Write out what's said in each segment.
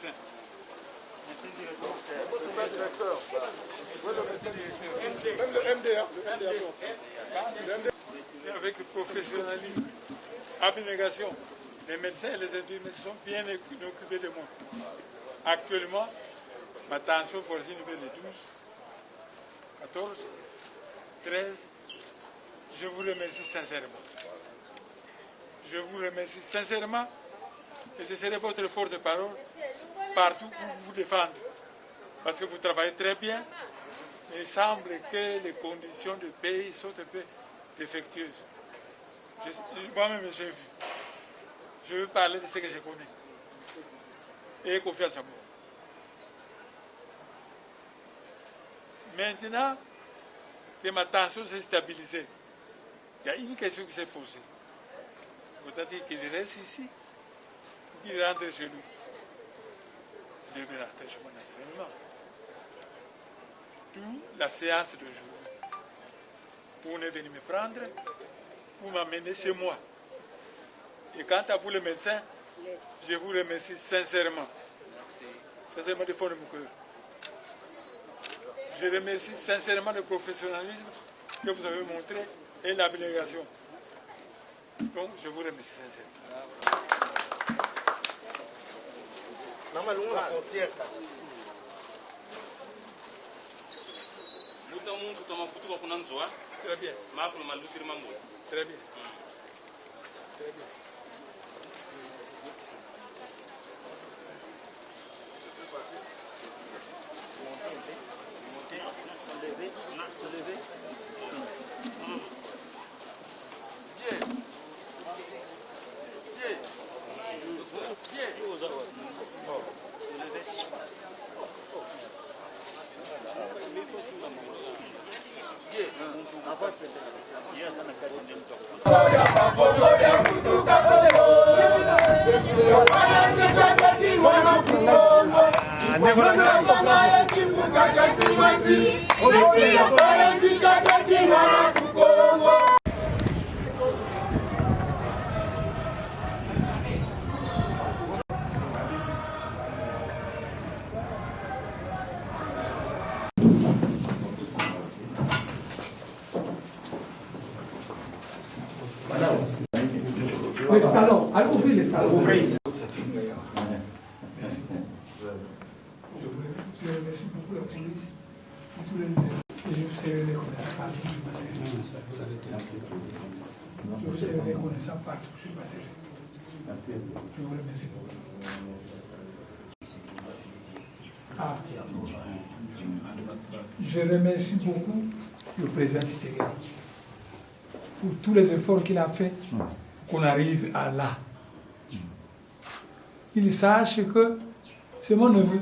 médecin. Même le MDA. Avec le professionnalisme, abnégation, les médecins et les infirmiers sont bien occupés de moi. Actuellement, ma tension voisine est de 12, 14, 13. Je vous remercie sincèrement. Je vous remercie sincèrement et je serai votre porte-parole partout pour vous défendre. Parce que vous travaillez très bien, mais il semble que les conditions de pays sont un peu défectueuses. Moi-même, j'ai vu. Je veux parler de ce que je connais. Et confiance en moi. Maintenant que ma tension s'est stabilisée, il y a une question qui s'est posée. Faut-il qu'il reste ici ou qu'il rentre chez lui? Je vais rentrer chez moi naturellement. D'où la séance d'aujourd'hui. Vous venez venir me prendre, vous m'amenez chez moi. Et quant à vous, les médecins, je vous remercie sincèrement. Sincèrement du fond de mon cœur. Je remercie sincèrement le professionnalisme que vous avez montré et l'abnégation. Donc, je vous remercie sincèrement. Très bien. Très bien. Très bien. Les salons, allez ouvrir les salons. Je remercie beaucoup la police, tous les et je vous serai reconnaissant partout où je passerai. Je vous serai reconnaissant partout où je passerai. Je vous remercie beaucoup. Ah. Je remercie beaucoup le président Tshisekedi pour tous les efforts qu'il a fait qu'on arrive à là. Il sache que c'est mon neveu,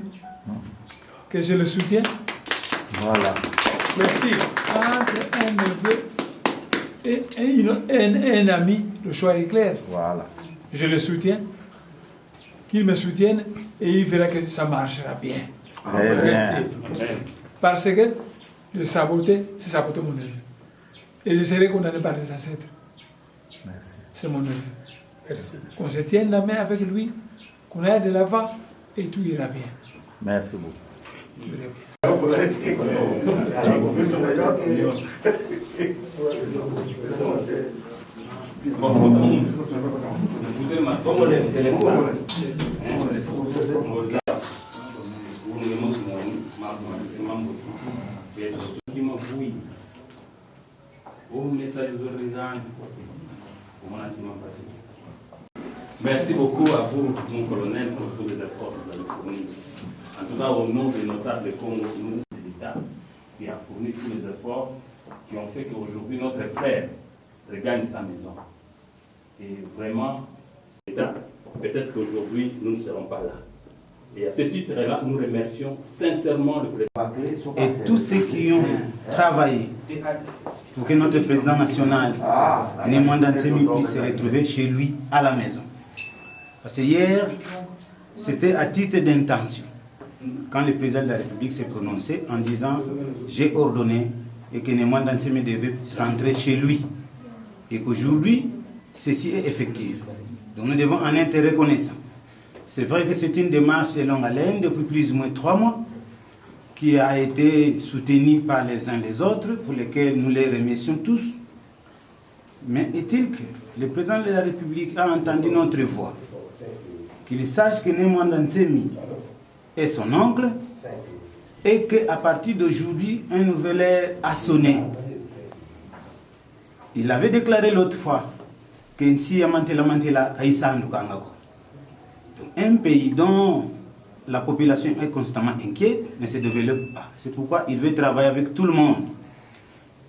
que je le soutiens. Voilà. Merci. Entre un neveu et un ami, le choix est clair. Voilà. Je le soutiens, qu'il me soutienne et il verra que ça marchera bien. Merci. Parce que le saboter, c'est saboter mon neveu. Et je serai condamné par les ancêtres. Merci. C'est mon neveu. Merci. Qu'on se tienne la main avec lui, qu'on aille de l'avant et tout ira bien. Merci beaucoup. Tout ira bien. Merci beaucoup à vous, mon colonel, pour tous les efforts que vous avez fournis. En tout cas, au nom des notables de Congo, nous, l'État, qui a fourni tous les efforts qui ont fait qu'aujourd'hui, notre frère regagne sa maison. Et vraiment, l'État, peut-être qu'aujourd'hui, nous ne serons pas là. Et à ce titre-là, nous remercions sincèrement le président. Et tous ceux qui ont travaillé pour que notre président national, Némanda Ntsemi, puisse se retrouver chez lui à la maison. Parce que hier, c'était à titre d'intention. Quand le président de la République s'est prononcé en disant « j'ai ordonné » et que Némanda Ntsemi devait rentrer chez lui. Et qu'aujourd'hui, ceci est effectif. Donc nous devons en être reconnaissants. C'est vrai que c'est une démarche longue haleine depuis plus ou moins 3 mois qui a été soutenue par les uns les autres, pour lesquels nous les remercions tous. Mais est-il que le président de la République a entendu notre voix, qu'il sache que Némanda Nsemi est son oncle et qu'à partir d'aujourd'hui, un nouvel ère a sonné. Il avait déclaré l'autre fois que Nsi Amantela Mantela Aïsandu Kangako. Un pays dont la population est constamment inquiète ne se développe pas. C'est pourquoi il veut travailler avec tout le monde.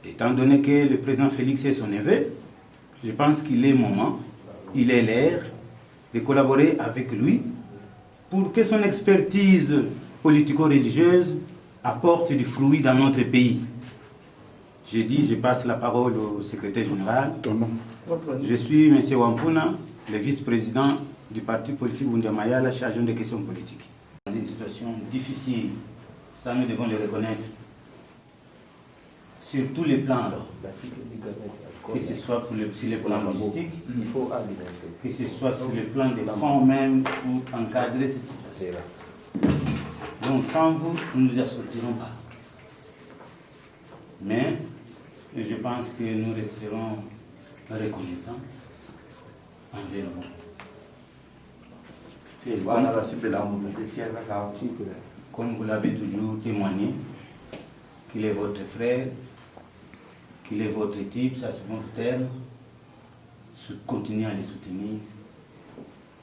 Étant donné que le président Félix est son neveu, je pense qu'il est moment, il est l'heure de collaborer avec lui pour que son expertise politico-religieuse apporte du fruit dans notre pays. J'ai dit, je passe la parole au secrétaire général. Je suis M. Wampuna, le vice-président du parti politique Bundiamayala, chargé des questions politiques. Dans une situation difficile, ça nous devons le reconnaître, sur tous les plans alors, que ce soit sur les plans logistiques, que ce soit sur le plan des fonds même pour encadrer cette situation. Donc sans vous, nous ne nous assortirons pas. Mais je pense que nous resterons reconnaissants envers vous. Comme vous l'avez toujours témoigné, qu'il est votre frère, qu'il est votre type, ça c'est votre terme, continuez à les soutenir,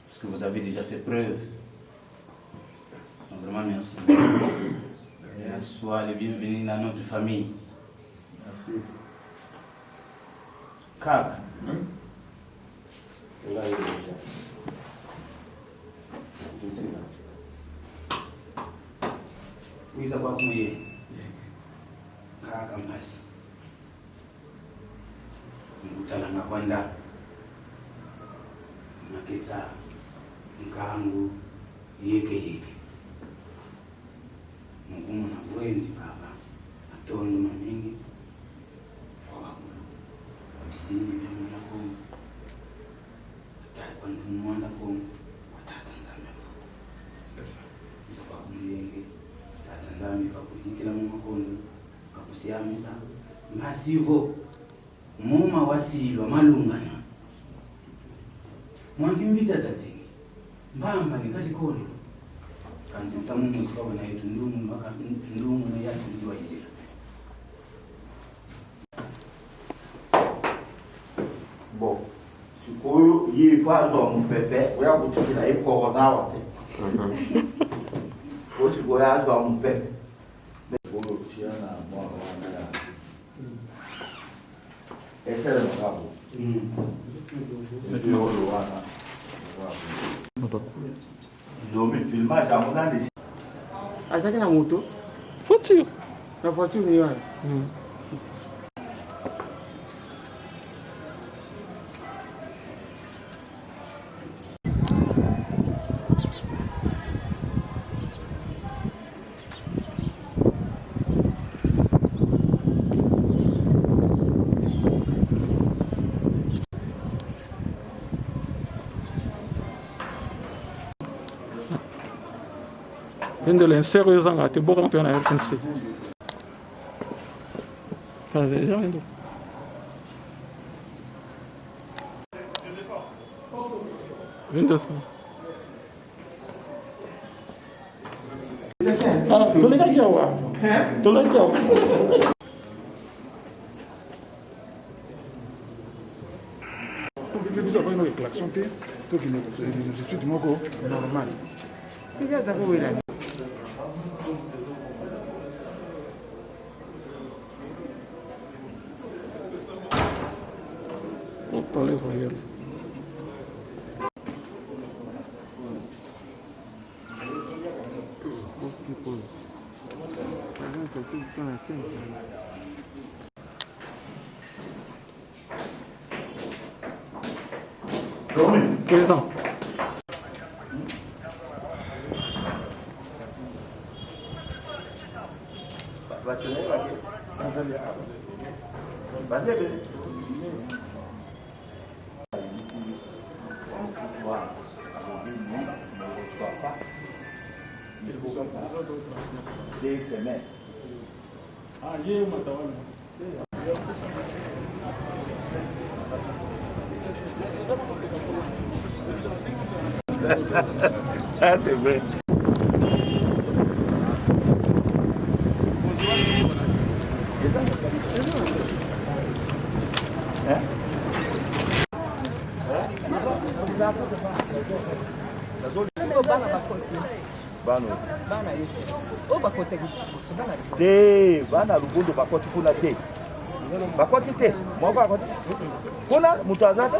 parce que vous avez déjà fait preuve. Donc vraiment merci. Sois le bienvenu dans notre famille. Merci. Kaka. Oui, ça va couiller. Kaka mbasi. Ngutala ngakwanda. Makesa. Ngangu. Yeke. Mungu na bweni baba. Atondo mamingi. Kwa bakulu. Abisini bemuna kongo. Atai kwa ntumwanda kongo. Watata nzambe. Sasa. Mzapa kumuyenge. Tanzania kakuhikila mumakondo kakusiamisa masivo muma wasilwa malungana mwankimvita zazingi mbamba nikazikono kanzi samumu sikawa na yetu ndumu na yasiliwa izira bon sikoyo yivazo mpepe uyakutikila ikorona wate What's going on with that? Azaki na moto? Voiture. Na voiture ni wana? Vendele sérieux ngati boka mpe na RTNC. Kaze jamendo. Vendele. Ah, tuleka jawa. Tuleka jawa. Tout ça va une klaxon te, to ki je suis moko normal. Déjà ça peut aller. Parler royal. Président. Des semaines. Ah, il y a un matériel. Ah, c'est vrai. Bano. Te, bana lubundo bakoti kuna te. Bakoti te, moko bakoti. Kuna mutazata?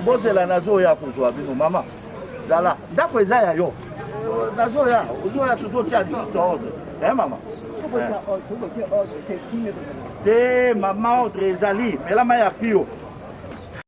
Bozela nazo ya kuzwa bino mama. Zala, ndako eza ya yo. Nazo ya, uzo ya tuzotia juste ordre. Mama. Te, mama ordre ezali, melama ya pio.